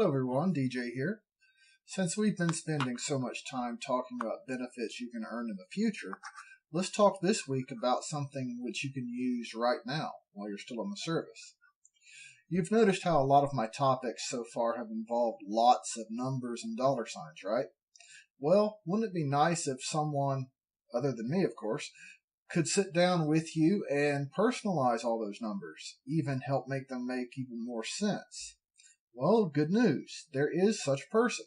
Hello everyone, DJ here. Since we've been spending so much time talking about benefits you can earn in the future, let's talk this week about something which you can use right now while you're still in the service. You've noticed how a lot of my topics so far have involved lots of numbers and dollar signs, right? Well, wouldn't it be nice if someone, other than me of course, could sit down with you and personalize all those numbers, even help make them make even more sense? Well, good news. There is such a person.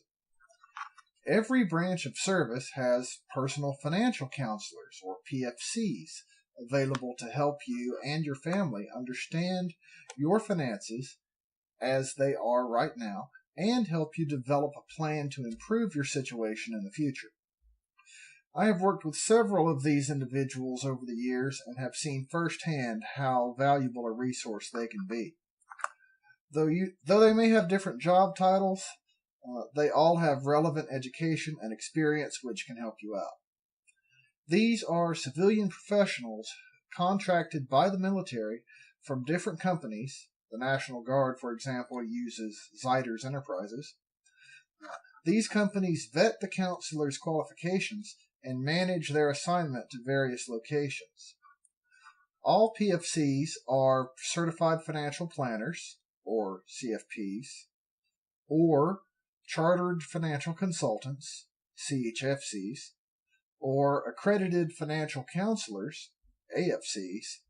Every branch of service has personal financial counselors, or PFCs, available to help you and your family understand your finances as they are right now and help you develop a plan to improve your situation in the future. I have worked with several of these individuals over the years and have seen firsthand how valuable a resource they can be. Though they may have different job titles, they all have relevant education and experience which can help you out. These are civilian professionals contracted by the military from different companies. The National Guard, for example, uses Zeiders Enterprises. These companies vet the counselor's qualifications and manage their assignment to various locations. All PFCs are certified financial planners, or CFPs, or chartered financial consultants, CHFCs, or accredited financial counselors, AFCs,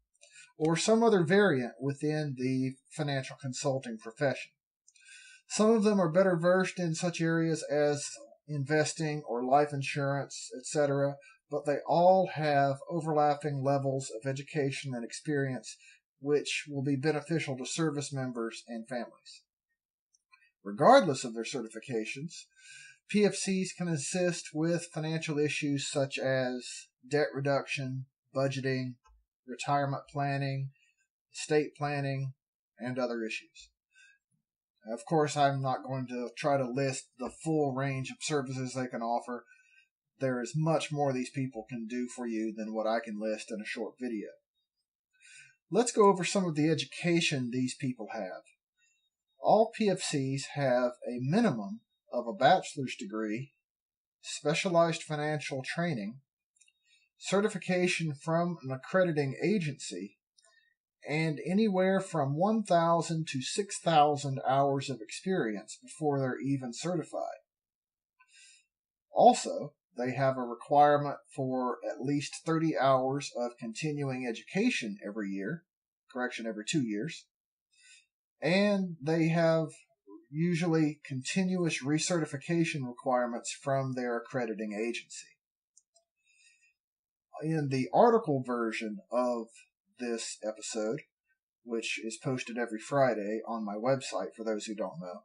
or some other variant within the financial consulting profession. Some of them are better versed in such areas as investing or life insurance, etc., but they all have overlapping levels of education and experience which will be beneficial to service members and families. Regardless of their certifications, PFCs can assist with financial issues such as debt reduction, budgeting, retirement planning, estate planning, and other issues. Of course, I'm not going to try to list the full range of services they can offer. There is much more these people can do for you than what I can list in a short video. Let's go over some of the education these people have. All PFCs have a minimum of a bachelor's degree, specialized financial training, certification from an accrediting agency, and anywhere from 1,000 to 6,000 hours of experience before they're even certified. Also, they have a requirement for at least 30 hours of continuing education every 2 years. And they have usually continuous recertification requirements from their accrediting agency. In the article version of this episode, which is posted every Friday on my website for those who don't know,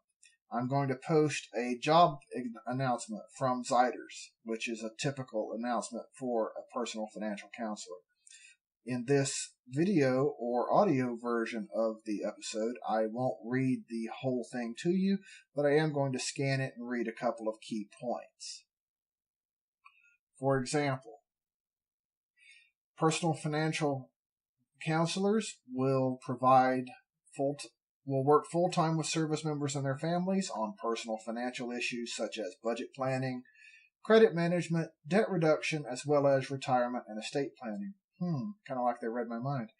I'm going to post a job announcement from Zeiders, which is a typical announcement for a personal financial counselor. In this video or audio version of the episode, I won't read the whole thing to you, but I am going to scan it and read a couple of key points. For example, personal financial counselors will work full-time with service members and their families on personal financial issues such as budget planning, credit management, debt reduction, as well as retirement and estate planning. Kind of like they read my mind.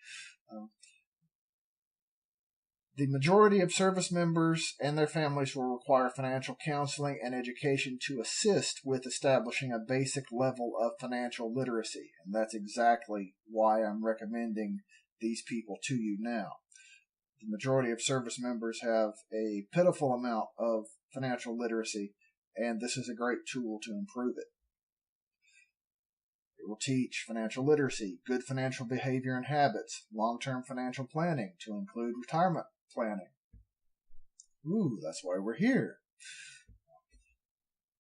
The majority of service members and their families will require financial counseling and education to assist with establishing a basic level of financial literacy. And that's exactly why I'm recommending these people to you now. The majority of service members have a pitiful amount of financial literacy, and this is a great tool to improve it. It will teach financial literacy, good financial behavior and habits, long-term financial planning to include retirement planning. That's why we're here.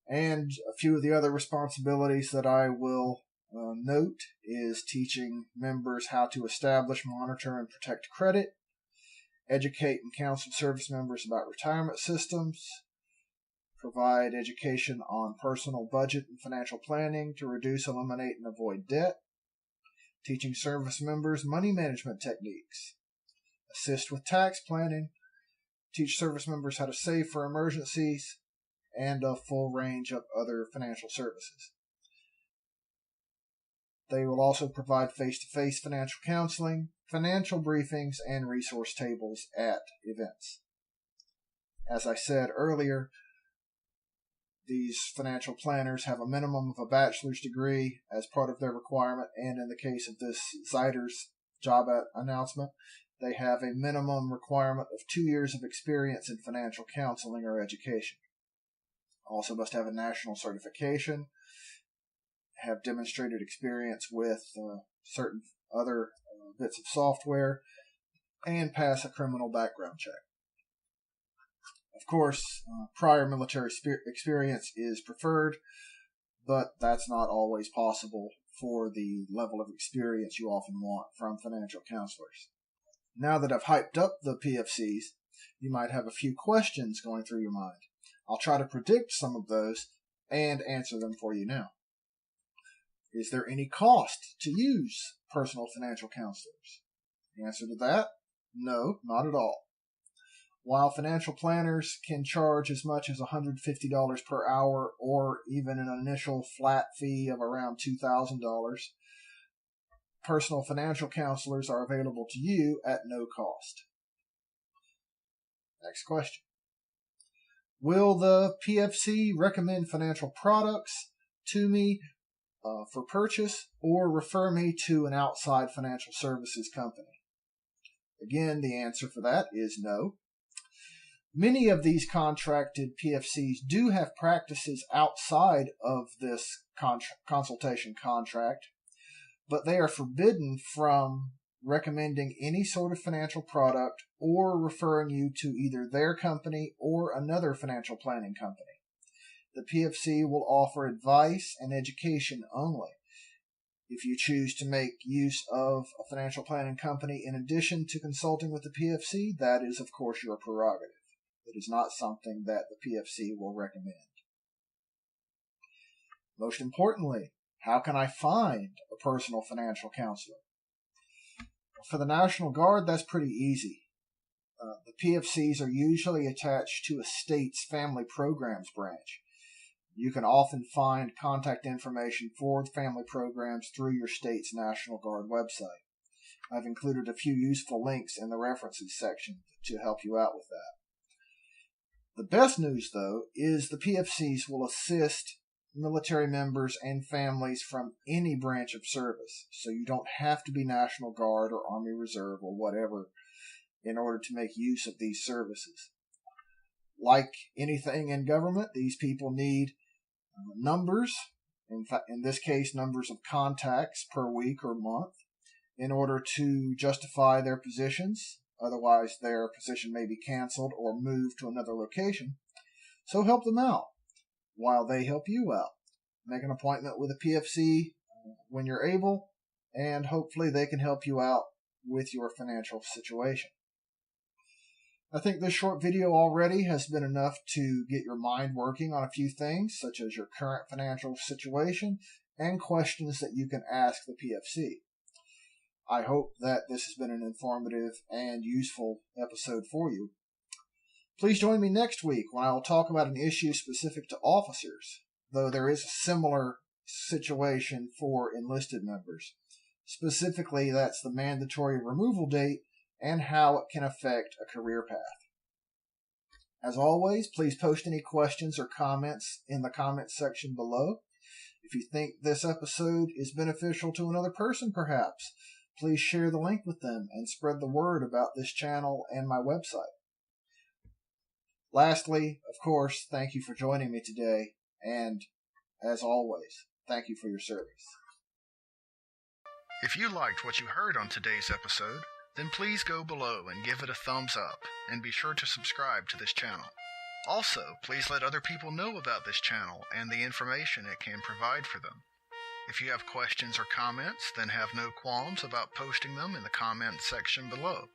And a few of the other responsibilities that I will note is teaching members how to establish, monitor, and protect credit, educate and counsel service members about retirement systems, provide education on personal budget and financial planning to reduce, eliminate, and avoid debt, teaching service members money management techniques, assist with tax planning, teach service members how to save for emergencies, and a full range of other financial services. They will also provide face-to-face financial counseling, financial briefings, and resource tables at events. As I said earlier, these financial planners have a minimum of a bachelor's degree as part of their requirement, and in the case of this Zyder's job announcement, they have a minimum requirement of 2 years of experience in financial counseling or education. Also must have a national certification, have demonstrated experience with certain other bits of software, and pass a criminal background check. Of course, prior military experience is preferred, but that's not always possible for the level of experience you often want from financial counselors. Now that I've hyped up the PFCs, you might have a few questions going through your mind. I'll try to predict some of those and answer them for you now. Is there any cost to use personal financial counselors? The answer to that, no, not at all. While financial planners can charge as much as $150 per hour or even an initial flat fee of around $2,000, personal financial counselors are available to you at no cost. Next question. Will the PFC recommend financial products to me for purchase or refer me to an outside financial services company? Again, the answer for that is no. Many of these contracted PFCs do have practices outside of this consultation contract, but they are forbidden from recommending any sort of financial product or referring you to either their company or another financial planning company. The PFC will offer advice and education only. If you choose to make use of a financial planning company in addition to consulting with the PFC, that is, of course, your prerogative. It is not something that the PFC will recommend. Most importantly, how can I find a personal financial counselor? For the National Guard, that's pretty easy. The PFCs are usually attached to a state's family programs branch. You can often find contact information for family programs through your state's National Guard website. I've included a few useful links in the references section to help you out with that. The best news, though, is the PFCs will assist military members and families from any branch of service, so you don't have to be National Guard or Army Reserve or whatever in order to make use of these services. Like anything in government, these people need numbers, in fact, in this case, numbers of contacts per week or month, in order to justify their positions. Otherwise, their position may be canceled or moved to another location. So help them out while they help you out. Make an appointment with a PFC when you're able, and hopefully they can help you out with your financial situation. I think this short video already has been enough to get your mind working on a few things, such as your current financial situation and questions that you can ask the PFC. I hope that this has been an informative and useful episode for you. Please join me next week when I will talk about an issue specific to officers, though there is a similar situation for enlisted members. Specifically, that's the mandatory removal date and how it can affect a career path. As always, please post any questions or comments in the comments section below. If you think this episode is beneficial to another person, perhaps, please share the link with them and spread the word about this channel and my website. Lastly, of course, thank you for joining me today, and as always, thank you for your service. If you liked what you heard on today's episode, then please go below and give it a thumbs up, and be sure to subscribe to this channel. Also, please let other people know about this channel and the information it can provide for them. If you have questions or comments, then have no qualms about posting them in the comments section below.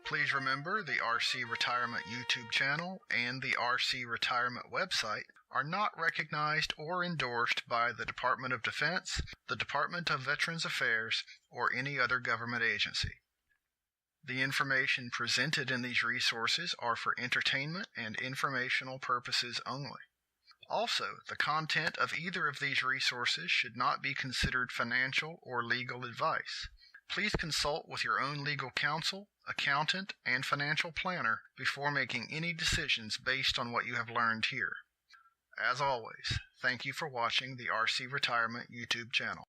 Please remember the RC Retirement YouTube channel and the RC Retirement website are not recognized or endorsed by the Department of Defense, the Department of Veterans Affairs, or any other government agency. The information presented in these resources are for entertainment and informational purposes only. Also, the content of either of these resources should not be considered financial or legal advice. Please consult with your own legal counsel, accountant, and financial planner before making any decisions based on what you have learned here. As always, thank you for watching the RC Retirement YouTube channel.